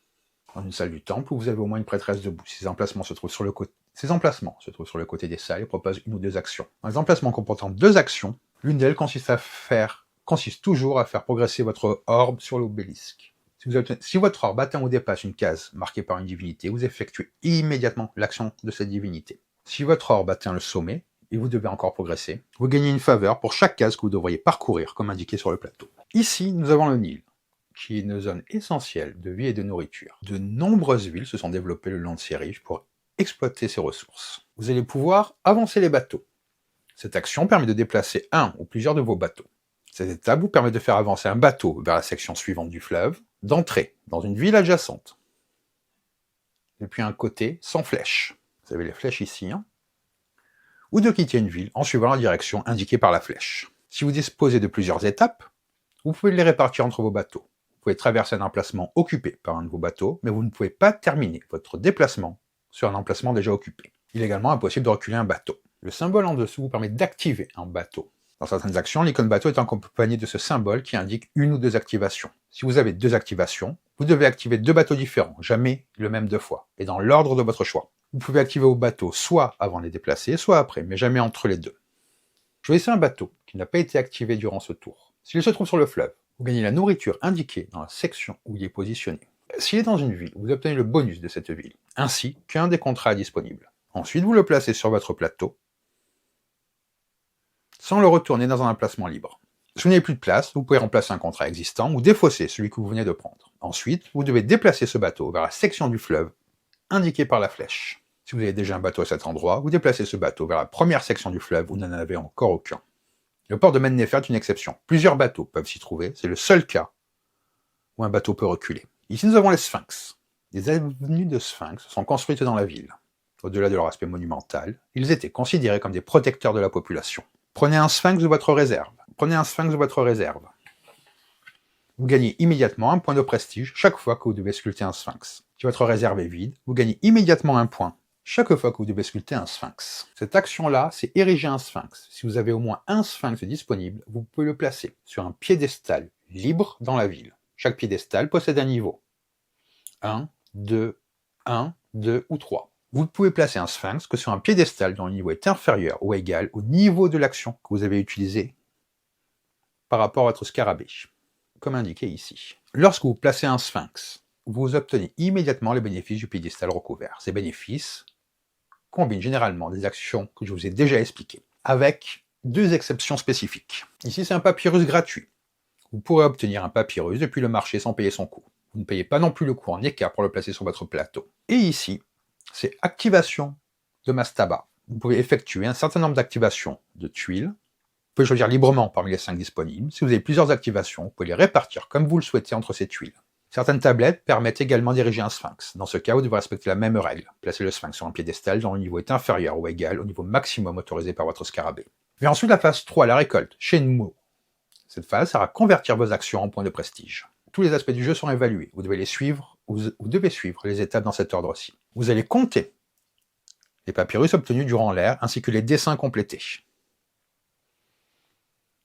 dans une salle du temple où vous avez au moins une prêtresse debout. Ces emplacements se trouvent sur le côté des salles et proposent une ou deux actions. Dans les emplacements comportant deux actions, l'une d'elles consiste toujours à faire progresser votre orbe sur l'obélisque. Si votre orbe atteint ou dépasse une case marquée par une divinité, vous effectuez immédiatement l'action de cette divinité. Si votre orbe atteint le sommet, et vous devez encore progresser, vous gagnez une faveur pour chaque case que vous devriez parcourir, comme indiqué sur le plateau. Ici, nous avons le Nil, qui est une zone essentielle de vie et de nourriture. De nombreuses villes se sont développées le long de ces rives pour exploiter ces ressources. Vous allez pouvoir avancer les bateaux. Cette action permet de déplacer un ou plusieurs de vos bateaux. Cette étape vous permet de faire avancer un bateau vers la section suivante du fleuve, d'entrer dans une ville adjacente. Et puis un côté sans flèche. Vous avez les flèches ici, ou de quitter une ville en suivant la direction indiquée par la flèche. Si vous disposez de plusieurs étapes, vous pouvez les répartir entre vos bateaux. Vous pouvez traverser un emplacement occupé par un de vos bateaux, mais vous ne pouvez pas terminer votre déplacement sur un emplacement déjà occupé. Il est également impossible de reculer un bateau. Le symbole en dessous vous permet d'activer un bateau. Dans certaines actions, l'icône bateau est accompagnée de ce symbole qui indique une ou deux activations. Si vous avez deux activations, vous devez activer deux bateaux différents, jamais le même deux fois, et dans l'ordre de votre choix. Vous pouvez activer vos bateaux soit avant de les déplacer, soit après, mais jamais entre les deux. Choisissez un bateau qui n'a pas été activé durant ce tour. S'il se trouve sur le fleuve, vous gagnez la nourriture indiquée dans la section où il est positionné. S'il est dans une ville, vous obtenez le bonus de cette ville, ainsi qu'un des contrats disponibles. Ensuite, vous le placez sur votre plateau, sans le retourner dans un emplacement libre. Si vous n'avez plus de place, vous pouvez remplacer un contrat existant ou défausser celui que vous venez de prendre. Ensuite, vous devez déplacer ce bateau vers la section du fleuve indiquée par la flèche. Si vous avez déjà un bateau à cet endroit, vous déplacez ce bateau vers la première section du fleuve où vous n'en avez encore aucun. Le port de Mennefer est une exception. Plusieurs bateaux peuvent s'y trouver, c'est le seul cas où un bateau peut reculer. Ici, nous avons les sphinx. Les avenues de sphinx sont construites dans la ville. Au-delà de leur aspect monumental, ils étaient considérés comme des protecteurs de la population. Prenez un sphinx de votre réserve. Vous gagnez immédiatement un point de prestige chaque fois que vous devez sculpter un sphinx. Si votre réserve est vide, vous gagnez immédiatement un point chaque fois que vous devez sculpter un sphinx. Cette action-là, c'est ériger un sphinx. Si vous avez au moins un sphinx disponible, vous pouvez le placer sur un piédestal libre dans la ville. Chaque piédestal possède un niveau. 1, 2 ou 3. Vous pouvez placer un sphinx que sur un piédestal dont le niveau est inférieur ou égal au niveau de l'action que vous avez utilisée par rapport à votre scarabée, comme indiqué ici. Lorsque vous placez un sphinx, vous obtenez immédiatement les bénéfices du piédestal recouvert. Ces bénéfices combinent généralement des actions que je vous ai déjà expliquées, avec deux exceptions spécifiques. Ici, c'est un papyrus gratuit. Vous pourrez obtenir un papyrus depuis le marché sans payer son coût. Vous ne payez pas non plus le coût en écart pour le placer sur votre plateau. Et ici, c'est activation de mastaba. Vous pouvez effectuer un certain nombre d'activations de tuiles. Vous pouvez choisir librement parmi les 5 disponibles. Si vous avez plusieurs activations, vous pouvez les répartir comme vous le souhaitez entre ces tuiles. Certaines tablettes permettent également d'ériger un sphinx. Dans ce cas, vous devez respecter la même règle. Placez le sphinx sur un piédestal dont le niveau est inférieur ou égal au niveau maximum autorisé par votre scarabée. Et ensuite la phase 3, la récolte, Shenmue. Cette phase sera convertir vos actions en points de prestige. Tous les aspects du jeu sont évalués. Vous devez suivre les étapes dans cet ordre-ci. Vous allez compter les papyrus obtenus durant l'ère ainsi que les dessins complétés.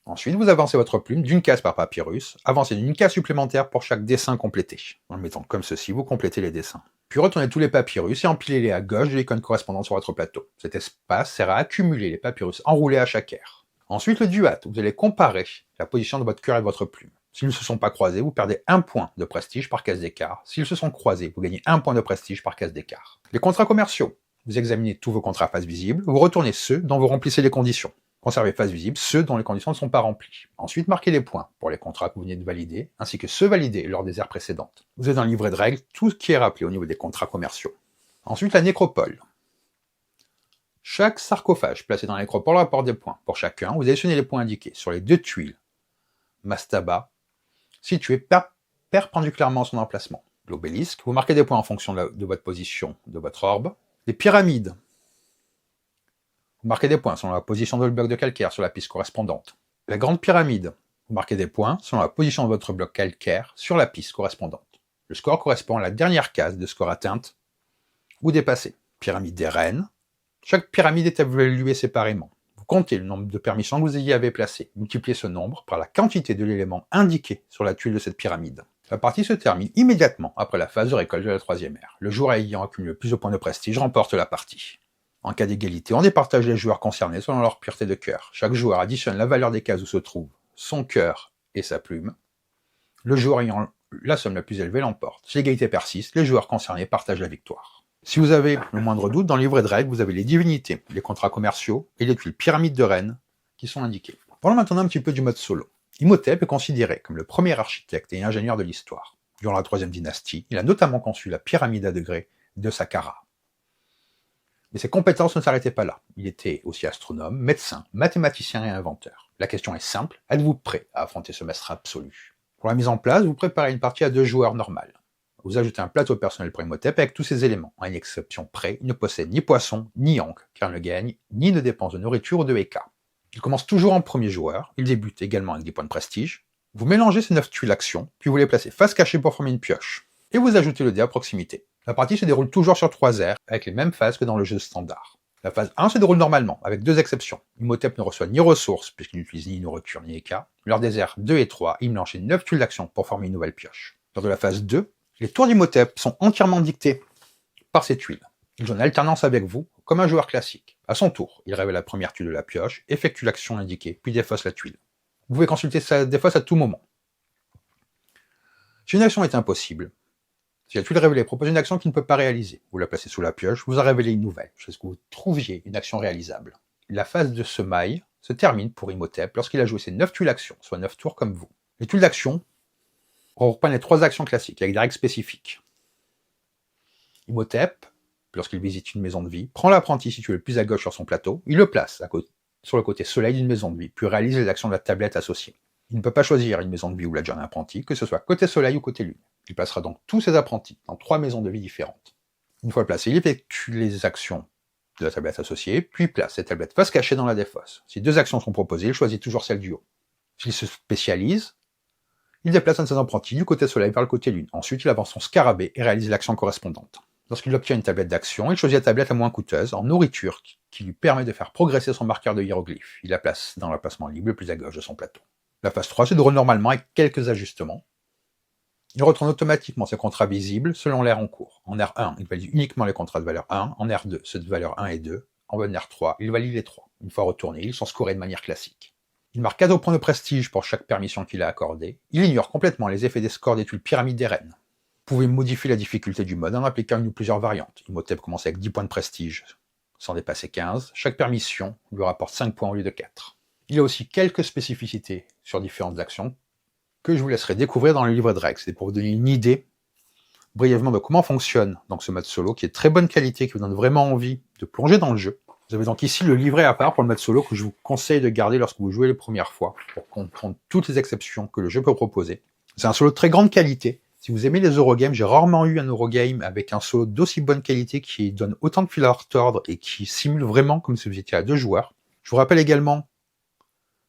Ensuite, vous avancez votre plume d'une case par papyrus, avancez d'une case supplémentaire pour chaque dessin complété. En le mettant comme ceci, vous complétez les dessins. Puis retournez tous les papyrus et empilez-les à gauche de l'icône correspondante sur votre plateau. Cet espace sert à accumuler les papyrus enroulés à chaque ère. Ensuite, le duat, vous allez comparer la position de votre cœur et de votre plume. S'ils ne se sont pas croisés, vous perdez un point de prestige par case d'écart. S'ils se sont croisés, vous gagnez un point de prestige par case d'écart. Les contrats commerciaux. Vous examinez tous vos contrats face visible, vous retournez ceux dont vous remplissez les conditions. Conservez face visible ceux dont les conditions ne sont pas remplies. Ensuite, marquez les points pour les contrats que vous venez de valider, ainsi que ceux validés lors des ères précédentes. Vous avez dans le livret de règles tout ce qui est rappelé au niveau des contrats commerciaux. Ensuite, la nécropole. Chaque sarcophage placé dans la nécropole rapporte des points. Pour chacun, vous additionnez les points indiqués sur les 2 tuiles mastaba situées perpendiculairement à son emplacement. L'obélisque, vous marquez des points en fonction de votre position de votre orbe. Les pyramides, vous marquez des points selon la position de le bloc de calcaire sur la piste correspondante. La grande pyramide, vous marquez des points selon la position de votre bloc calcaire sur la piste correspondante. Le score correspond à la dernière case de score atteinte ou dépassée. Pyramide des reines, chaque pyramide est évaluée séparément. Vous comptez le nombre de permissions que vous y avez placées. Multipliez ce nombre par la quantité de l'élément indiqué sur la tuile de cette pyramide. La partie se termine immédiatement après la phase de récolte de la troisième ère. Le joueur ayant accumulé le plus de points de prestige remporte la partie. En cas d'égalité, on départage les joueurs concernés selon leur pureté de cœur. Chaque joueur additionne la valeur des cases où se trouve son cœur et sa plume. Le joueur ayant la somme la plus élevée l'emporte. Si l'égalité persiste, les joueurs concernés partagent la victoire. Si vous avez le moindre doute, dans le livret de règles, vous avez les divinités, les contrats commerciaux et les tuiles pyramides de Rennes qui sont indiquées. Parlons maintenant un petit peu du mode solo. Imhotep est considéré comme le premier architecte et ingénieur de l'histoire. Durant la troisième dynastie, il a notamment conçu la pyramide à degrés de Saqqara. Mais ses compétences ne s'arrêtaient pas là. Il était aussi astronome, médecin, mathématicien et inventeur. La question est simple, êtes-vous prêt à affronter ce maître absolu? Pour la mise en place, vous préparez une partie à 2 joueurs normales. Vous ajoutez un plateau personnel pour Imhotep avec tous ses éléments. À une exception près, il ne possède ni poisson, ni ancre, car il ne gagne ni ne dépense de nourriture ou de EK. Il commence toujours en premier joueur, il débute également avec des points de prestige. Vous mélangez ces 9 tuiles actions, puis vous les placez face cachée pour former une pioche. Et vous ajoutez le dé à proximité. La partie se déroule toujours sur 3 aires, avec les mêmes phases que dans le jeu standard. La phase 1 se déroule normalement, avec 2 exceptions. Imhotep ne reçoit ni ressources, puisqu'il n'utilise ni nourriture ni EK. Lors des aires 2 et 3, il mélange 9 tuiles d'action pour former une nouvelle pioche. Lors de la phase 2, les tours d'Imhotep sont entièrement dictés par ces tuiles. Il joue en alternance avec vous, comme un joueur classique. À son tour, il révèle la première tuile de la pioche, effectue l'action indiquée, puis défausse la tuile. Vous pouvez consulter sa défausse à tout moment. Si une action est impossible, si la tuile révélée propose une action qui ne peut pas réaliser, vous la placez sous la pioche, vous en révélez une nouvelle, jusqu'à ce que vous trouviez une action réalisable. La phase de semaille se termine pour Imhotep lorsqu'il a joué ses 9 tuiles d'actions, soit 9 tours comme vous. Les tuiles d'action reprennent les 3 actions classiques, avec des règles spécifiques. Imhotep, lorsqu'il visite une maison de vie, prend l'apprenti situé le plus à gauche sur son plateau, il le place sur le côté soleil d'une maison de vie, puis réalise les actions de la tablette associée. Il ne peut pas choisir une maison de vie où il a déjà un apprenti, que ce soit côté soleil ou côté lune. Il placera donc tous ses apprentis dans 3 maisons de vie différentes. Une fois placé, il effectue les actions de la tablette associée, puis place cette tablette face cachée dans la défausse. Si 2 actions sont proposées, il choisit toujours celle du haut. S'il se spécialise, il déplace un de ses apprentis du côté soleil vers le côté lune. Ensuite, il avance son scarabée et réalise l'action correspondante. Lorsqu'il obtient une tablette d'action, il choisit la tablette la moins coûteuse, en nourriture, qui lui permet de faire progresser son marqueur de hiéroglyphe. Il la place dans l'emplacement libre le plus à gauche de son plateau. La phase 3 se déroule normalement avec quelques ajustements. Il retourne automatiquement ses contrats visibles selon l'ère en cours. En R1, il valide uniquement les contrats de valeur 1. En R2, ceux de valeur 1 et 2. En R3, il valide les 3. Une fois retournés, ils sont scorés de manière classique. Il marque 4 points de prestige pour chaque permission qu'il a accordée. Il ignore complètement les effets des scores des tuiles pyramides des reines. Vous pouvez modifier la difficulté du mode en appliquant une ou plusieurs variantes. Imhotep commence avec 10 points de prestige, sans dépasser 15. Chaque permission lui rapporte 5 points au lieu de 4. Il a aussi quelques spécificités sur différentes actions que je vous laisserai découvrir dans le livre de règles. C'est pour vous donner une idée brièvement de comment fonctionne donc ce mode solo, qui est de très bonne qualité, qui vous donne vraiment envie de plonger dans le jeu. Vous avez donc ici le livret à part pour le mode solo que je vous conseille de garder lorsque vous jouez les premières fois, pour comprendre toutes les exceptions que le jeu peut proposer. C'est un solo de très grande qualité. Si vous aimez les Eurogames, j'ai rarement eu un Eurogame avec un solo d'aussi bonne qualité qui donne autant de fil à retordre et qui simule vraiment comme si vous étiez à 2 joueurs. Je vous rappelle également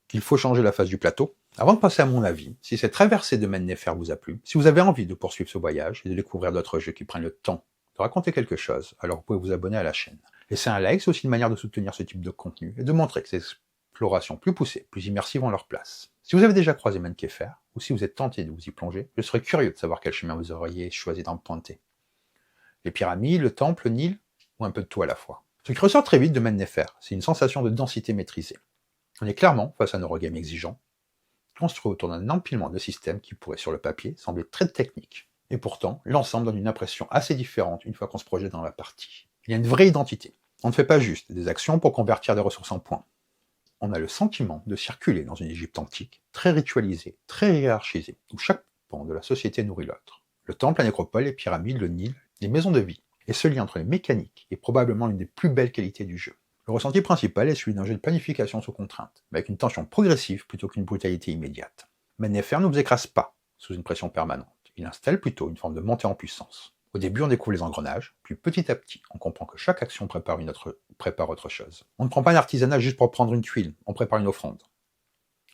qu'il faut changer la face du plateau. Avant de passer à mon avis, si cette traversée de Mend Nefer vous a plu, si vous avez envie de poursuivre ce voyage et de découvrir d'autres jeux qui prennent le temps de raconter quelque chose, alors vous pouvez vous abonner à la chaîne. Laisser un like, c'est aussi une manière de soutenir ce type de contenu et de montrer que ces explorations plus poussées, plus immersives ont leur place. Si vous avez déjà croisé Mend Nefer, ou si vous êtes tenté de vous y plonger, je serais curieux de savoir quel chemin vous auriez choisi d'emprunter. Les pyramides, le temple, le Nil, ou un peu de tout à la fois. Ce qui ressort très vite de Mend Nefer, c'est une sensation de densité maîtrisée. On est clairement face à un Eurogame exigeant, construit autour d'un empilement de systèmes qui pourrait sur le papier sembler très technique. Et pourtant, l'ensemble donne une impression assez différente une fois qu'on se projette dans la partie. Il y a une vraie identité. On ne fait pas juste des actions pour convertir des ressources en points. On a le sentiment de circuler dans une Égypte antique, très ritualisée, très hiérarchisée, où chaque pan de la société nourrit l'autre. Le temple, la nécropole, les pyramides, le Nil, les maisons de vie. Et ce lien entre les mécaniques est probablement l'une des plus belles qualités du jeu. Le ressenti principal est celui d'un jeu de planification sous contrainte, mais avec une tension progressive plutôt qu'une brutalité immédiate. Mend Nefer ne vous écrase pas sous une pression permanente, il installe plutôt une forme de montée en puissance. Au début, on découvre les engrenages, puis petit à petit, on comprend que chaque action prépare autre chose. On ne prend pas un artisanat juste pour prendre une tuile, on prépare une offrande.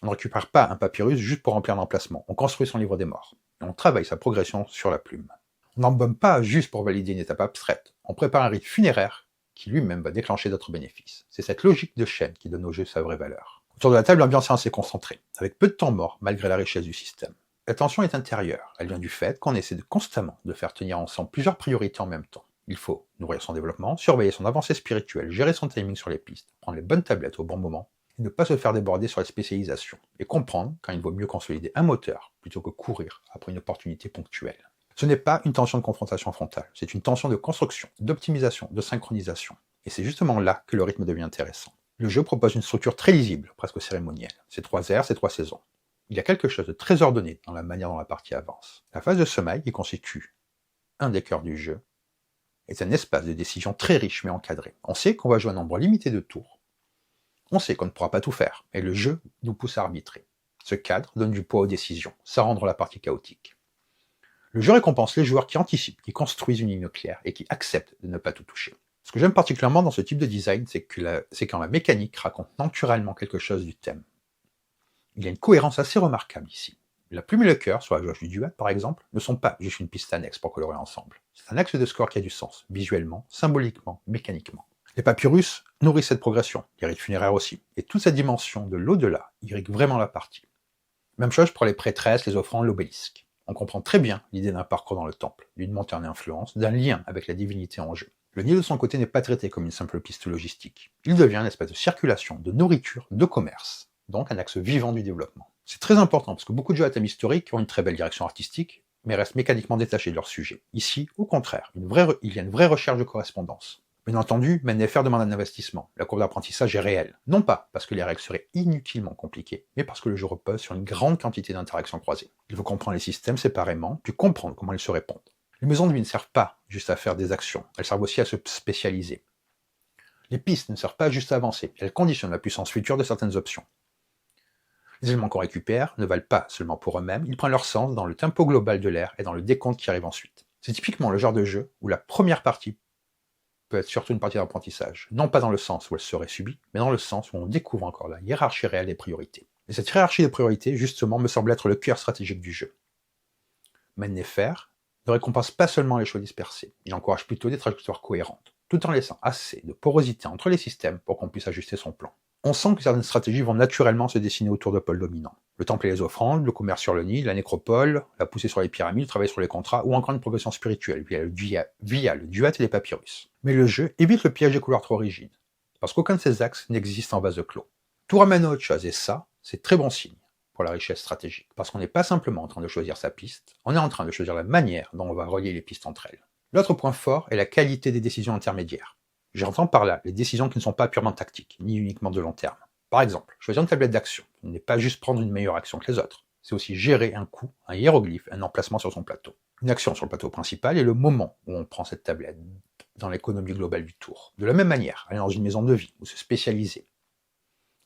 On ne récupère pas un papyrus juste pour remplir l'emplacement, on construit son livre des morts, et on travaille sa progression sur la plume. On n'embaume pas juste pour valider une étape abstraite, on prépare un rite funéraire qui lui-même va déclencher d'autres bénéfices. C'est cette logique de chaîne qui donne au jeu sa vraie valeur. Autour de la table, l'ambiance est assez concentrée, avec peu de temps mort malgré la richesse du système. La tension est intérieure, elle vient du fait qu'on essaie constamment de faire tenir ensemble plusieurs priorités en même temps. Il faut nourrir son développement, surveiller son avancée spirituelle, gérer son timing sur les pistes, prendre les bonnes tablettes au bon moment, et ne pas se faire déborder sur les spécialisations, et comprendre quand il vaut mieux consolider un moteur plutôt que courir après une opportunité ponctuelle. Ce n'est pas une tension de confrontation frontale, c'est une tension de construction, d'optimisation, de synchronisation. Et c'est justement là que le rythme devient intéressant. Le jeu propose une structure très lisible, presque cérémonielle. C'est 3 ères, c'est 3 saisons. Il y a quelque chose de très ordonné dans la manière dont la partie avance. La phase de sommeil, qui constitue un des cœurs du jeu, est un espace de décision très riche mais encadré. On sait qu'on va jouer un nombre limité de tours. On sait qu'on ne pourra pas tout faire, et le jeu nous pousse à arbitrer. Ce cadre donne du poids aux décisions, ça rend la partie chaotique. Le jeu récompense les joueurs qui anticipent, qui construisent une ligne claire et qui acceptent de ne pas tout toucher. Ce que j'aime particulièrement dans ce type de design, c'est quand la mécanique raconte naturellement quelque chose du thème. Il y a une cohérence assez remarquable ici. La plume et le cœur, sur la jauge du duel par exemple, ne sont pas juste une piste annexe pour colorer ensemble. C'est un axe de score qui a du sens, visuellement, symboliquement, mécaniquement. Les papyrus nourrissent cette progression, les rites funéraires aussi, et toute cette dimension de l'au-delà irrigue vraiment la partie. Même chose pour les prêtresses, les offrandes, l'obélisque. On comprend très bien l'idée d'un parcours dans le temple, d'une montée en influence, d'un lien avec la divinité en jeu. Le Nil de son côté n'est pas traité comme une simple piste logistique. Il devient un espace de circulation, de nourriture, de commerce, donc un axe vivant du développement. C'est très important parce que beaucoup de jeux à thème historique ont une très belle direction artistique, mais restent mécaniquement détachés de leur sujet. Ici, au contraire, il y a une vraie recherche de correspondance. Bien entendu, MNFR demande un investissement. La courbe d'apprentissage est réelle. Non pas parce que les règles seraient inutilement compliquées, mais parce que le jeu repose sur une grande quantité d'interactions croisées. Il faut comprendre les systèmes séparément, puis comprendre comment ils se répondent. Les maisons de vie ne servent pas juste à faire des actions, elles servent aussi à se spécialiser. Les pistes ne servent pas juste à avancer, elles conditionnent la puissance future de certaines options. Les éléments qu'on récupère ne valent pas seulement pour eux-mêmes, ils prennent leur sens dans le tempo global de l'ère et dans le décompte qui arrive ensuite. C'est typiquement le genre de jeu où la première partie peut être surtout une partie d'apprentissage, non pas dans le sens où elle serait subie, mais dans le sens où on découvre encore la hiérarchie réelle des priorités. Et cette hiérarchie des priorités, justement, me semble être le cœur stratégique du jeu. MNFR ne récompense pas seulement les choix dispersés, il encourage plutôt des trajectoires cohérentes, tout en laissant assez de porosité entre les systèmes pour qu'on puisse ajuster son plan. On sent que certaines stratégies vont naturellement se dessiner autour de pôles dominants. Le temple et les offrandes, le commerce sur le Nil, la nécropole, la poussée sur les pyramides, le travail sur les contrats, ou encore une progression spirituelle via le duat et les papyrus. Mais le jeu évite le piège des couleurs trop rigides, parce qu'aucun de ces axes n'existe en vase clos. Tout ramène à autre chose, et ça, c'est très bon signe pour la richesse stratégique, parce qu'on n'est pas simplement en train de choisir sa piste, on est en train de choisir la manière dont on va relier les pistes entre elles. L'autre point fort est la qualité des décisions intermédiaires. J'entends par là les décisions qui ne sont pas purement tactiques, ni uniquement de long terme. Par exemple, choisir une tablette d'action n'est pas juste prendre une meilleure action que les autres, c'est aussi gérer un coup, un hiéroglyphe, un emplacement sur son plateau. Une action sur le plateau principal est le moment où on prend cette tablette dans l'économie globale du tour. De la même manière, aller dans une maison de vie ou se spécialiser.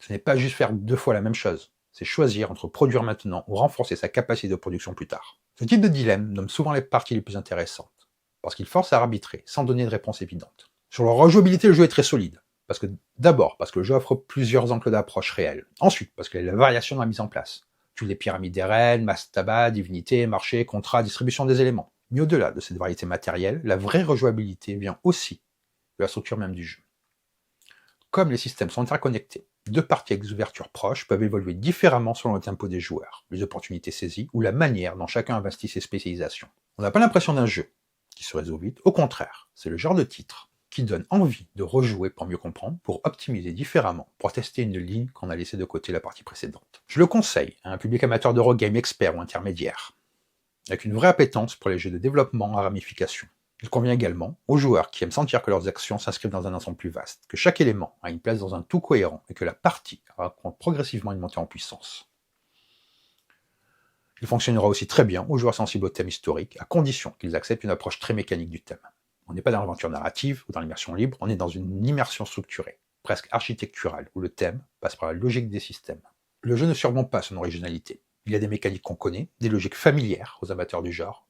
Ce n'est pas juste faire 2 fois la même chose, c'est choisir entre produire maintenant ou renforcer sa capacité de production plus tard. Ce type de dilemme nomme souvent les parties les plus intéressantes, parce qu'il force à arbitrer sans donner de réponse évidente. Sur leur rejouabilité, le jeu est très solide. D'abord, parce que le jeu offre plusieurs angles d'approche réels. Ensuite, parce qu'il y a la variation dans la mise en place. Toutes les pyramides des reines, mastaba, divinités, marché, contrat, distribution des éléments. Mais au-delà de cette variété matérielle, la vraie rejouabilité vient aussi de la structure même du jeu. Comme les systèmes sont interconnectés, 2 parties avec des ouvertures proches peuvent évoluer différemment selon le tempo des joueurs, les opportunités saisies ou la manière dont chacun investit ses spécialisations. On n'a pas l'impression d'un jeu qui se résout vite, au contraire, c'est le genre de titre qui donne envie de rejouer pour mieux comprendre, pour optimiser différemment, pour tester une ligne qu'on a laissée de côté la partie précédente. Je le conseille à un public amateur d'Eurogame expert ou intermédiaire, avec une vraie appétence pour les jeux de développement à ramification. Il convient également aux joueurs qui aiment sentir que leurs actions s'inscrivent dans un ensemble plus vaste, que chaque élément a une place dans un tout cohérent et que la partie raconte progressivement une montée en puissance. Il fonctionnera aussi très bien aux joueurs sensibles au thème historique, à condition qu'ils acceptent une approche très mécanique du thème. On n'est pas dans l'aventure narrative ou dans l'immersion libre, on est dans une immersion structurée, presque architecturale, où le thème passe par la logique des systèmes. Le jeu ne surmonte pas son originalité. Il y a des mécaniques qu'on connaît, des logiques familières aux amateurs du genre,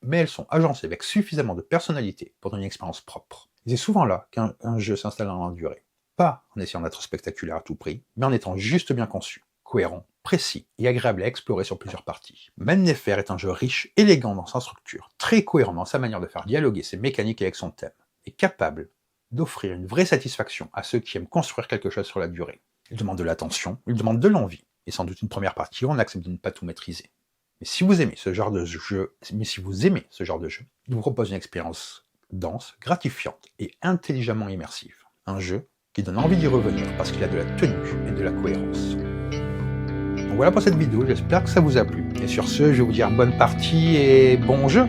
mais elles sont agencées avec suffisamment de personnalité pour donner une expérience propre. Et c'est souvent là qu'un jeu s'installe dans la durée. Pas en essayant d'être spectaculaire à tout prix, mais en étant juste bien conçu, cohérent, précis et agréable à explorer sur plusieurs parties. MNFR est un jeu riche, élégant dans sa structure, très cohérent dans sa manière de faire dialoguer ses mécaniques avec son thème, et capable d'offrir une vraie satisfaction à ceux qui aiment construire quelque chose sur la durée. Il demande de l'attention, il demande de l'envie, et sans doute une première partie où on accepte de ne pas tout maîtriser. Mais si vous aimez ce genre de jeu, je vous propose une expérience dense, gratifiante et intelligemment immersive. Un jeu qui donne envie d'y revenir parce qu'il a de la tenue et de la cohérence. Donc voilà pour cette vidéo, j'espère que ça vous a plu. Et sur ce, je vais vous dire bonne partie et bon jeu!